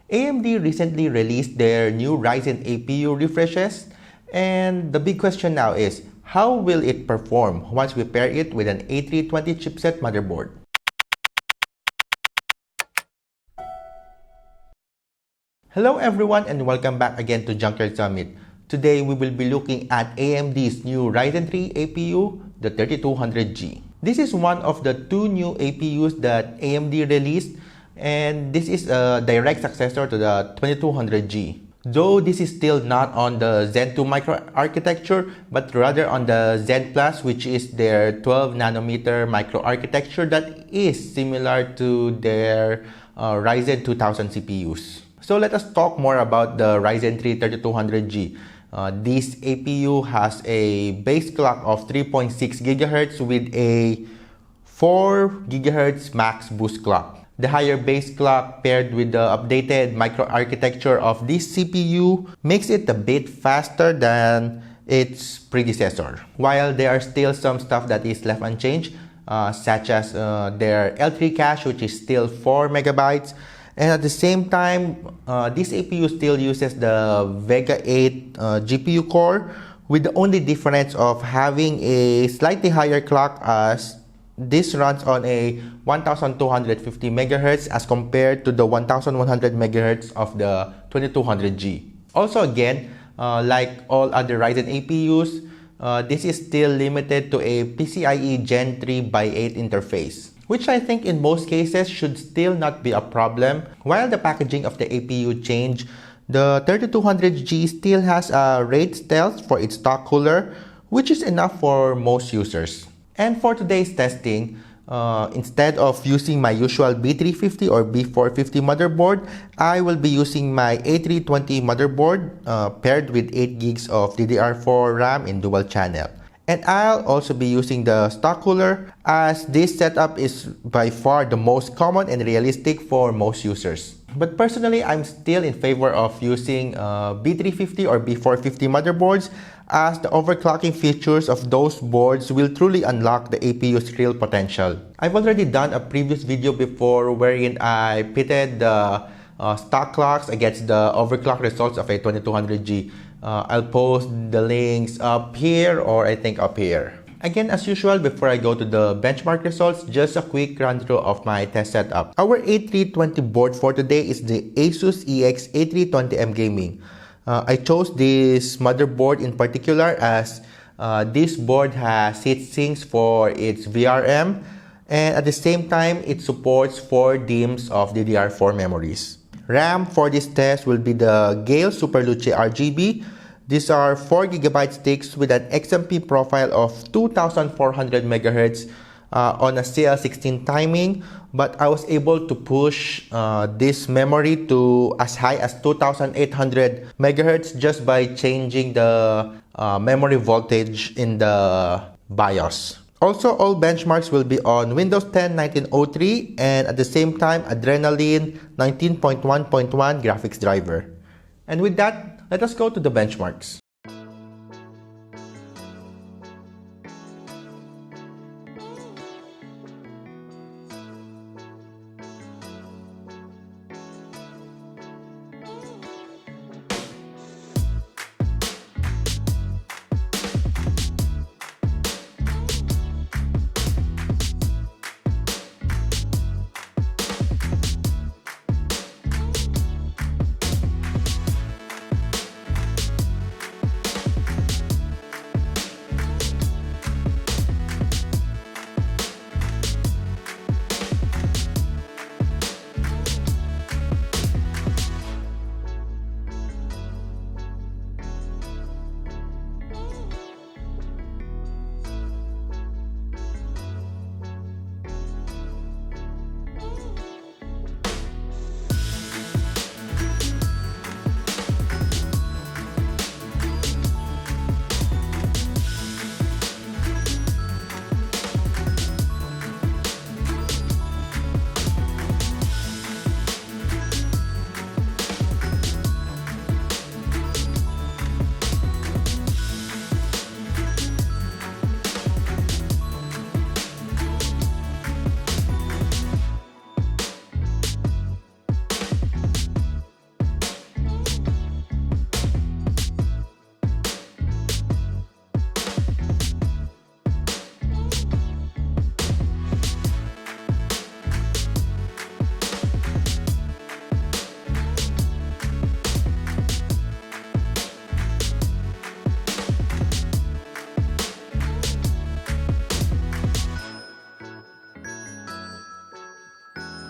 AMD recently released their new Ryzen APU refreshes, and the big question now is, how will it perform once we pair it with an A320 chipset motherboard? Hello everyone and welcome back again to Junkyard Summit. Today we will be looking at AMD's new Ryzen 3 APU, the 3200G. This is one of the two new APUs that AMD released, and this is a direct successor to the 2200G. Though this is still not on the Zen 2 microarchitecture, but rather on the Zen Plus, which is their 12 nanometer microarchitecture that is similar to their Ryzen 2000 CPUs. So let us talk more about the Ryzen 3 3200G. This APU has a base clock of 3.6 GHz with a 4 GHz max boost clock. The higher base clock paired with the updated microarchitecture of this CPU makes it a bit faster than its predecessor. While there are still some stuff that is left unchanged, such as their L3 cache, which is still 4 megabytes. And at the same time, this APU still uses the Vega 8 GPU core, with the only difference of having a slightly higher clock, as this runs on a 1250 MHz as compared to the 1100 MHz of the 2200G. Also again, like all other Ryzen APUs, this is still limited to a PCIe Gen 3 by 8 interface, which I think in most cases should still not be a problem. While the packaging of the APU changed, the 3200G still has a RAID stealth for its stock cooler, which is enough for most users. And for today's testing, instead of using my usual B350 or B450 motherboard, I will be using my A320 motherboard paired with 8 gigs of DDR4 RAM in dual channel. And I'll also be using the stock cooler, as this setup is by far the most common and realistic for most users. But personally, I'm still in favor of using B350 or B450 motherboards, as the overclocking features of those boards will truly unlock the APU's real potential. I've already done a previous video before wherein I pitted the stock clocks against the overclock results of a 2200G. I'll post the links up here, or I think up here. Again, as usual, before I go to the benchmark results, just a quick run through of my test setup. Our A320 board for today is the Asus EX A320M Gaming. I chose this motherboard in particular as this board has heat sinks for its VRM, and at the same time it supports 4 DIMMs of DDR4 memories. RAM for this test will be the Geil SuperLuce RGB. These are 4 GB sticks with an XMP profile of 2400 MHz on a CL16 timing, but I was able to push this memory to as high as 2800 MHz just by changing the memory voltage in the BIOS. Also, all benchmarks will be on Windows 10 1903 and at the same time Adrenaline 19.1.1 graphics driver. And with that, let us go to the benchmarks.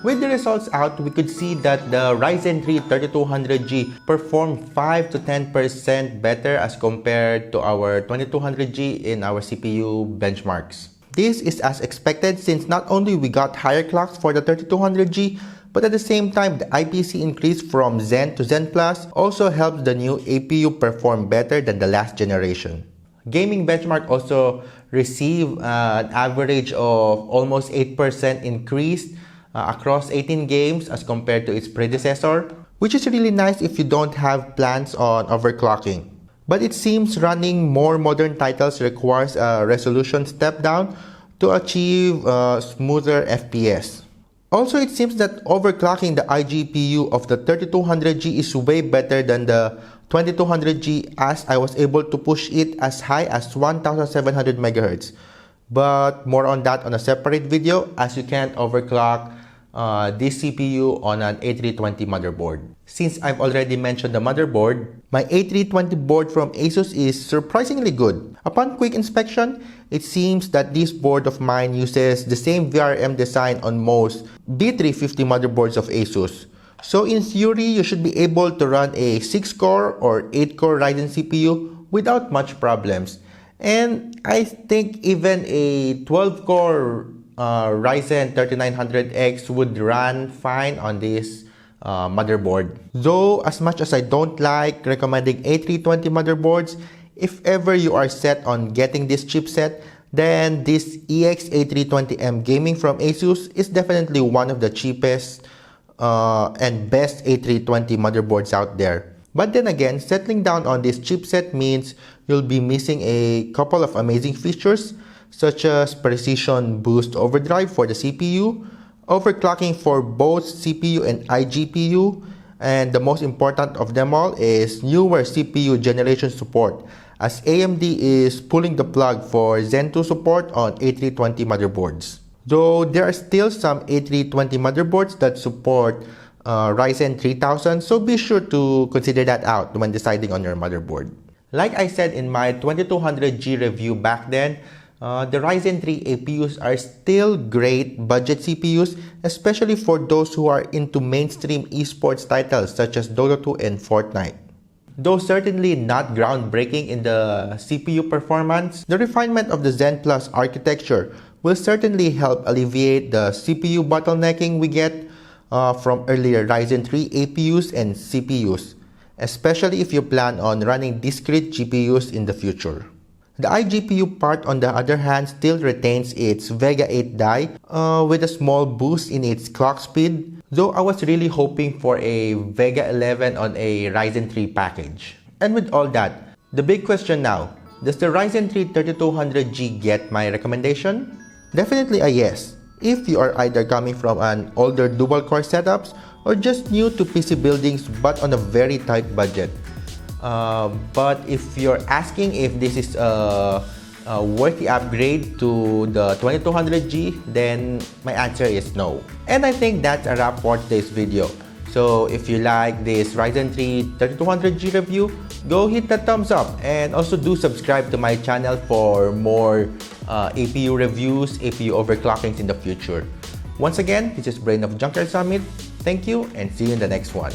With the results out, we could see that the Ryzen 3 3200G performed 5 to 10% better as compared to our 2200G in our CPU benchmarks. This is as expected since not only we got higher clocks for the 3200G, but at the same time the IPC increase from Zen to Zen Plus also helps the new APU perform better than the last generation. Gaming benchmark also received an average of almost 8% increase across 18 games as compared to its predecessor, which is really nice if you don't have plans on overclocking. But it seems running more modern titles requires a resolution step down to achieve smoother FPS. Also, it seems that overclocking the iGPU of the 3200G is way better than the 2200G, as I was able to push it as high as 1700 MHz. But more on that on a separate video, as you can't overclock this CPU on an A320 motherboard. Since I've already mentioned the motherboard, my A320 board from Asus is surprisingly good. Upon quick inspection, it seems that this board of mine uses the same VRM design on most B350 motherboards of Asus. So in theory, you should be able to run a 6-core or 8-core Ryzen CPU without much problems. And I think even a 12-core Ryzen 3900X would run fine on this motherboard. Though, as much as I don't like recommending A320 motherboards, if ever you are set on getting this chipset, then this EX-A320M Gaming from Asus is definitely one of the cheapest and best A320 motherboards out there. But then again, settling down on this chipset means you'll be missing a couple of amazing features, such as precision boost overdrive for the CPU, overclocking for both CPU and iGPU, and the most important of them all is newer CPU generation support, as AMD is pulling the plug for Zen 2 support on A320 motherboards. Though there are still some A320 motherboards that support Ryzen 3000, so be sure to consider that out when deciding on your motherboard. Like I said in my 2200G review back then, the Ryzen 3 APUs are still great budget CPUs, especially for those who are into mainstream esports titles such as Dota 2 and Fortnite. Though certainly not groundbreaking in the CPU performance, the refinement of the Zen Plus architecture will certainly help alleviate the CPU bottlenecking we get from earlier Ryzen 3 APUs and CPUs, especially if you plan on running discrete GPUs in the future. The iGPU part, on the other hand, still retains its Vega 8 die with a small boost in its clock speed, though I was really hoping for a Vega 11 on a Ryzen 3 package. And with all that, the big question now, does the Ryzen 3 3200G get my recommendation? Definitely a yes, if you are either coming from an older dual-core setups or just new to PC buildings but on a very tight budget. But if you're asking if this is a worthy upgrade to the 2200G, then my answer is no. And I think that's a wrap for today's video. So if you like this Ryzen 3 3200G review, go hit the thumbs up and also do subscribe to my channel for more APU reviews, APU overclockings in the future. Once again, this is Brain of Junkyard Summit. Thank you and see you in the next one.